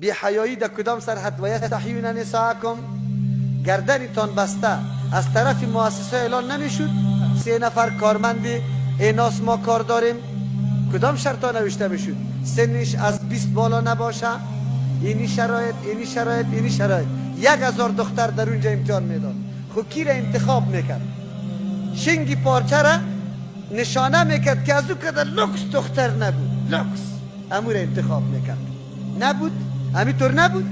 بی حیایی در کدام سرحد و یستحیون نساءکم، گردنتان بسته از طرف مؤسسه اعلان نمیشد 3 نفر کارمند ایناس ما کار داریم، کدام شرطا نوشته میشد؟ سنش از 20 بالا نباشه، اینی شرایط، اینی شرایط، اینی شرایط. 1000 دختر در اونجا امتحان میداد. خب کی را انتخاب میکرد؟ شنگی پارچه را نشانه میکرد که از او کده لوکس دختر نبود، لوکس امو را انتخاب میکرد. نبود، همینطور نبود.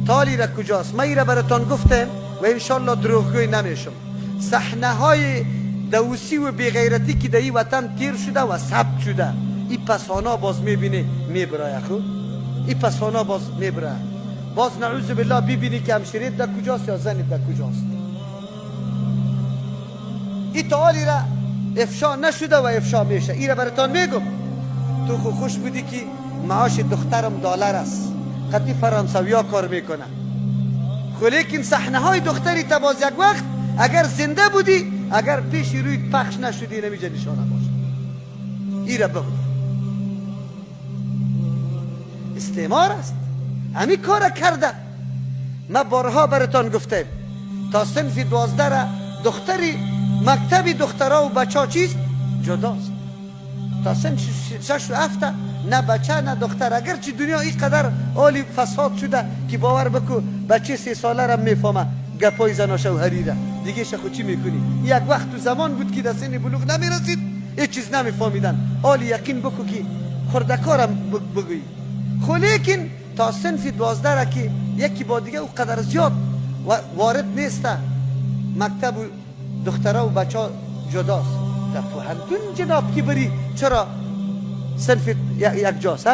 تالی را کجاست؟ ما ای را براتان گفتم و انشالله دروغگوی نمیشم. صحنه های دوسی و بیغیرتی که در این وطن تیر شده و ثبت شده، این پسانا باز میبینی میبرای. خود این پسانا باز میبرای، باز نعوذ بالله ببینی که همشیرت در کجاست یا زنت در کجاست. این تالی را افشا نشده و افشا میشه. این را براتان میگم. تو خوش بودی که معاش دخترم دلار است، قطعی فرانسویا کار میکنه. خو لیکن صحنه های دختری تا باز یک وقت اگر زنده بودی، اگر پیش روی پخش نشدی نمیجا نشانه باشه. این را بگو. استعمار است. همی کار کرده. ما بارها براتان گفتم تا صنف 12 را دختری مکتبی دخترها و بچه ها چیست؟ جداست. تا صنف 6 و 7 نه بچه نه دختر. اگرچه دنیا اینقدر حالی فساد شده که باور بکو بچه 3 ساله را میفهمه گپای زناشه و حریره دیگه خود چی میکنی؟ یک وقت تو زمان بود که در سن بلوغ نمیرسید هیچ چیز نمیفهمیدن. حالی یقین بکو که خردکارم بگویی. خو لیکن تا صنف 12 را که یکی با دیگه او قدر زیاد وارد نیسته، مکتب و دخترها و بچه ها جداست. در پوهنتون جناب که بری چرا صنف یک جاست؟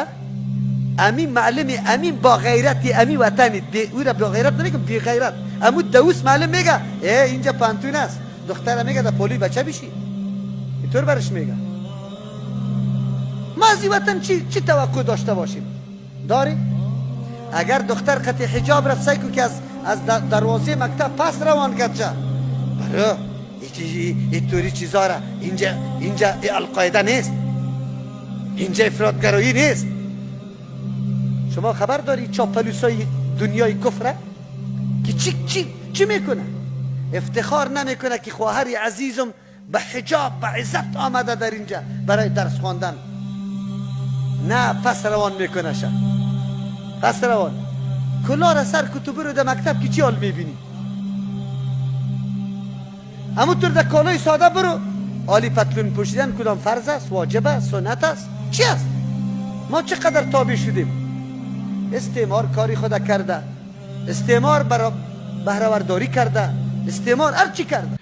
امی معلم امی با غیرتی امی وطنی او را با غیرت نمیگم، بی غیرت. امو دوست معلم میگه اینجا پانتون است، دختر میگه در پولی بچه بشی. اینطور برش میگه. ما از این وطن چی توقع داشته باشیم؟ داری؟ اگر دختر قطع حجاب رفت سعی که از دروازه مکتب پس روان کرد جا برای اینطوری چیزا را اینجا القاعده نیست، اینجا افراطگرایی نیست. شما خبر داری چاپلوسای دنیای کفره که چی میکنه؟ افتخار نمیکنه که خواهر عزیزم به حجاب به عزت آمده در اینجا برای درس خواندن. نه پس روان میکنه شد. پس روان کلا را سر کتب رو در مکتب که چی حال میبینی؟ همونطور در کالای ساده برو. آلی پتلون پوشیدن کدام فرض است؟ واجب است؟ سنت است؟ چی است؟ ما چقدر تابع شدیم؟ استعمار کاری خود کرده، استعمار بهره‌ورداری کرده، استعمار هر چی کرده.